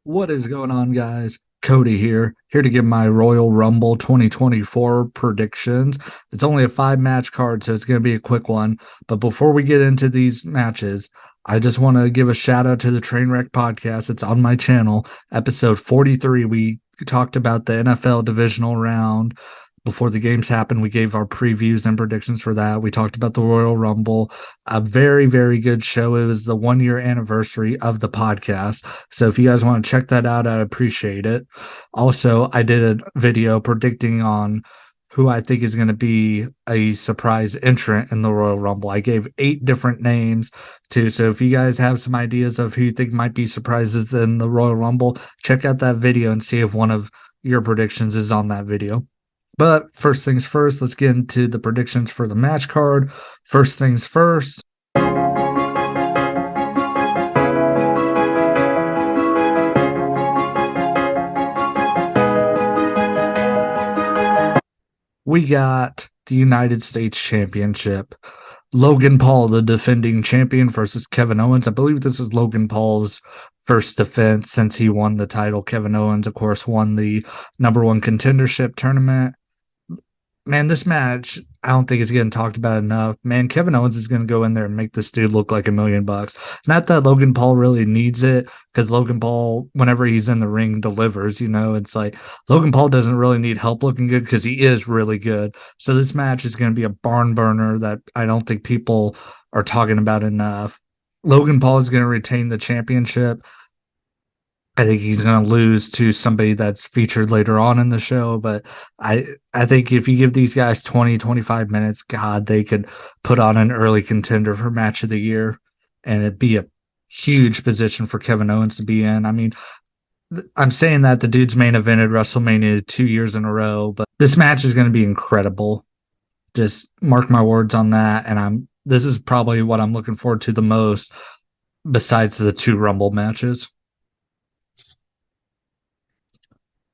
What is going on, guys? Cody here to give my Royal Rumble 2024 predictions. It's only a five-match card, so it's going to be a quick one. But before we get into these matches, I just want to give a shout out to the Trainwreck podcast. It's on my channel, episode 43. We talked about the NFL divisional round. Before the games happened, we gave our previews and predictions for that. We talked about the Royal Rumble. A very, very good show. It was the 1 year anniversary of the podcast. So if you guys want to check that out, I'd appreciate it. Also, I did a video predicting on who I think is going to be a surprise entrant in the Royal Rumble. I gave 8 different names too. So if you guys have some ideas of who you think might be surprises in the Royal Rumble, check out that video and see if one of your predictions is on that video. But first things first, let's get into the predictions for the match card. First things first, we got the United States Championship. Logan Paul, the defending champion, versus Kevin Owens. I believe this is Logan Paul's first defense since he won the title. Kevin Owens, of course, won the number one contendership tournament. Man, this match, I don't think it's getting talked about enough. Man, Kevin Owens is going to go in there and make this dude look like $1,000,000. Not that Logan Paul really needs it, because Logan Paul, whenever he's in the ring, delivers. It's like Logan Paul doesn't really need help looking good because he is really good. So this match is going to be a barn burner that I don't think people are talking about enough. Logan Paul is going to retain the championship. I think he's going to lose to somebody that's featured later on in the show, but I think if you give these guys 20, 25 minutes, God, they could put on an early contender for match of the year, and it'd be a huge position for Kevin Owens to be in. I mean, I'm saying that the dude's main evented WrestleMania 2 years in a row, but this match is going to be incredible. Just mark my words on that, and this is probably what I'm looking forward to the most besides the two Rumble matches.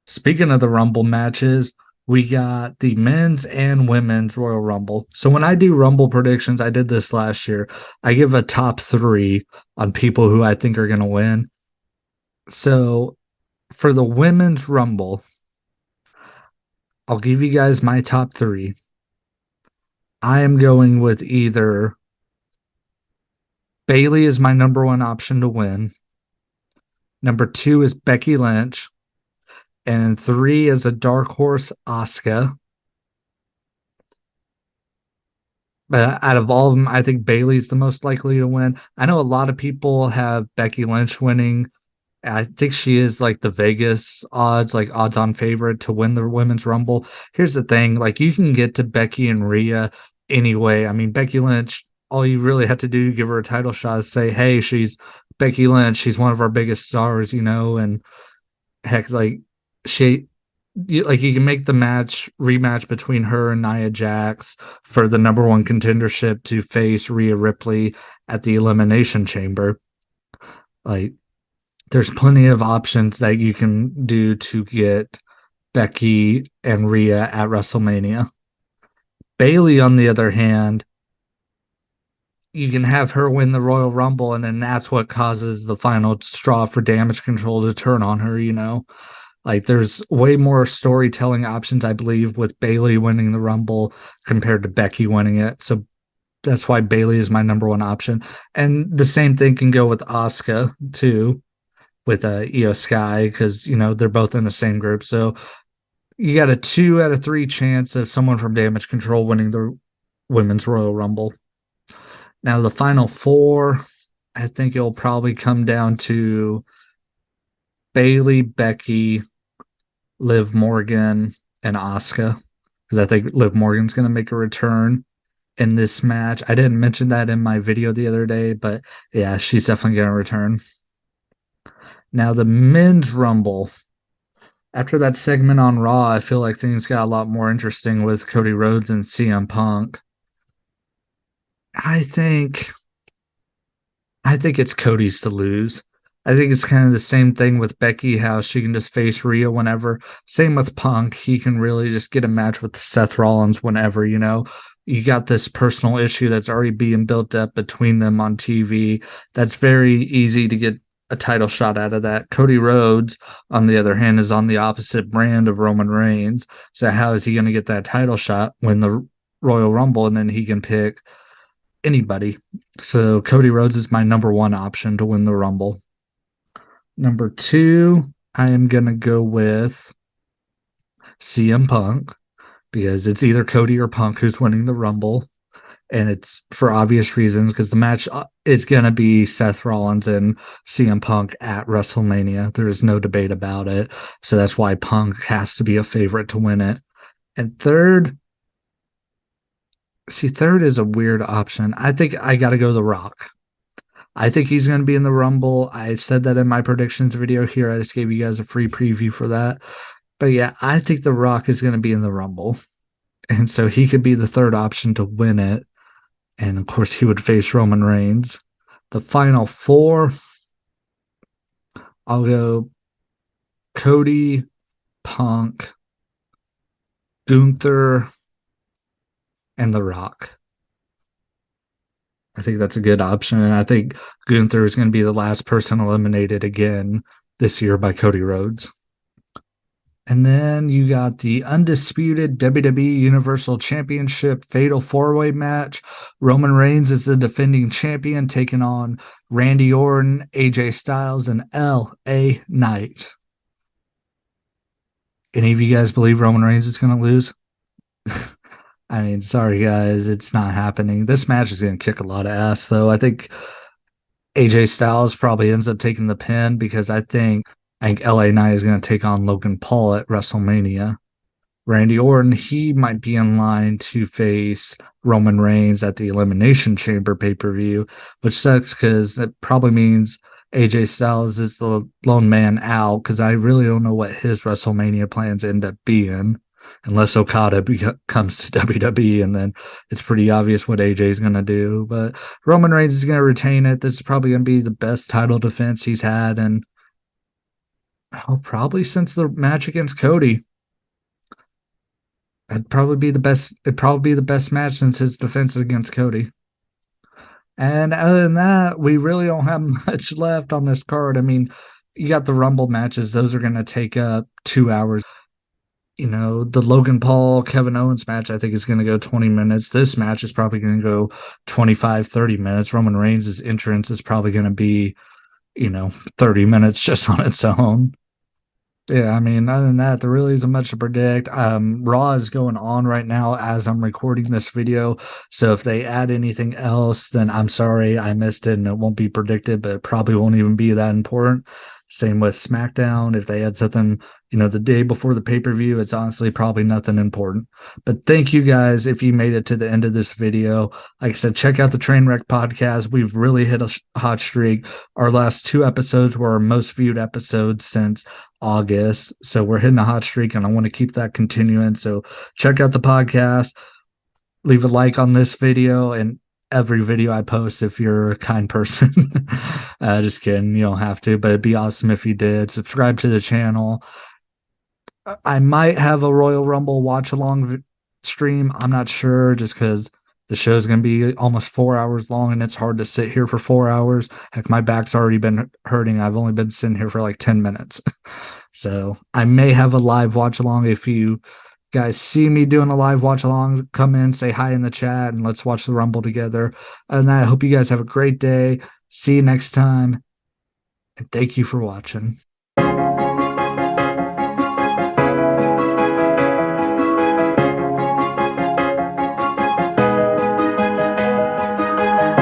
Speaking of the Rumble matches, we got the men's and women's Royal Rumble. So when I do Rumble predictions, I did this last year. I give a top three on people who I think are going to win. So for the women's Rumble, I'll give you guys my top three. I am going with either Bayley is my number one option to win. Number two is Becky Lynch. And three is a dark horse, Asuka. But out of all of them, I think Bayley's the most likely to win. I know a lot of people have Becky Lynch winning. I think she is like the Vegas odds, like odds on favorite to win the women's Rumble. Here's the thing, like you can get to Becky and Rhea anyway. I mean, Becky Lynch, all you really have to do to give her a title shot is say, hey, she's Becky Lynch. She's one of our biggest stars, and heck, like you can make the rematch between her and Nia Jax for the number one contendership to face Rhea Ripley at the Elimination Chamber. Like, there's plenty of options that you can do to get Becky and Rhea at WrestleMania. Bayley, on the other hand, you can have her win the Royal Rumble, and then that's what causes the final straw for Damage Control to turn on her. Like there's way more storytelling options, I believe, with Bayley winning the Rumble compared to Becky winning it. So that's why Bayley is my number one option. And the same thing can go with Asuka too, with Io Sky, because they're both in the same group. So you got a 2 out of 3 chance of someone from Damage Control winning the Women's Royal Rumble. Now the final four, I think it'll probably come down to Bayley, Becky, Liv Morgan, and Asuka, because I think Liv Morgan's going to make a return in this match. I didn't mention that in my video the other day, but yeah, she's definitely going to return. Now, the men's Rumble. After that segment on Raw, I feel like things got a lot more interesting with Cody Rhodes and CM Punk. I think it's Cody's to lose. I think it's kind of the same thing with Becky, how she can just face Rhea whenever. Same with Punk. He can really just get a match with Seth Rollins whenever. You got this personal issue that's already being built up between them on TV. That's very easy to get a title shot out of that. Cody Rhodes, on the other hand, is on the opposite brand of Roman Reigns. So how is he going to get that title shot when the Royal Rumble, and then he can pick anybody? So Cody Rhodes is my number one option to win the Rumble. Number two, I am going to go with CM Punk because it's either Cody or Punk who's winning the Rumble. And it's for obvious reasons because the match is going to be Seth Rollins and CM Punk at WrestleMania. There's no debate about it. So that's why Punk has to be a favorite to win it. And third, third is a weird option. I think I got to go The Rock. I think he's going to be in the Rumble. I said that in my predictions video here. I just gave you guys a free preview for that. But yeah, I think The Rock is going to be in the Rumble. And so he could be the third option to win it. And of course, he would face Roman Reigns. The final four, I'll go Cody, Punk, Gunther, and The Rock. I think that's a good option. And I think Gunther is going to be the last person eliminated again this year by Cody Rhodes. And then you got the undisputed WWE Universal Championship Fatal 4-Way match. Roman Reigns is the defending champion, taking on Randy Orton, AJ Styles, and LA Knight. Any of you guys believe Roman Reigns is going to lose? I mean, sorry, guys. It's not happening. This match is going to kick a lot of ass, though. I think AJ Styles probably ends up taking the pin because I think LA Knight is going to take on Logan Paul at WrestleMania. Randy Orton, he might be in line to face Roman Reigns at the Elimination Chamber pay-per-view, which sucks because it probably means AJ Styles is the lone man out because I really don't know what his WrestleMania plans end up being unless Okada comes to WWE, and then it's pretty obvious what AJ is going to do. But Roman Reigns is going to retain it. This is probably going to be the best title defense he's had, and probably since the match against Cody. It'd probably be the best match since his defense against Cody. And other than that, we really don't have much left on this card. I mean, you got the Rumble matches; those are going to take up 2 hours. You know, the Logan Paul Kevin Owens match, I think, is going to go 20 minutes. This match is probably going to go 25, 30 minutes. Roman Reigns' entrance is probably going to be 30 minutes just on its own. Yeah, I mean, other than that, there really isn't much to predict. Raw is going on right now as I'm recording this video. So if they add anything else, then I'm sorry I missed it and it won't be predicted, but it probably won't even be that important. Same with SmackDown. If they add something, the day before the pay-per-view, it's honestly probably nothing important. But thank you guys if you made it to the end of this video. Like I said, check out the Trainwreck podcast. We've really hit a hot streak. Our last 2 episodes were our most viewed episodes since August. So we're hitting a hot streak and I want to keep that continuing. So check out the podcast. Leave a like on this video and every video I post if you're a kind person. Just kidding. You don't have to, but it'd be awesome if you did. Subscribe to the channel. I might have a Royal Rumble watch along stream. I'm not sure just because the show's going to be almost 4 hours long and it's hard to sit here for 4 hours. Heck, my back's already been hurting. I've only been sitting here for like 10 minutes. So I may have a live watch along. If you guys see me doing a live watch along, come in, say hi in the chat, and let's watch the Rumble together. And I hope you guys have a great day. See you next time. And thank you for watching.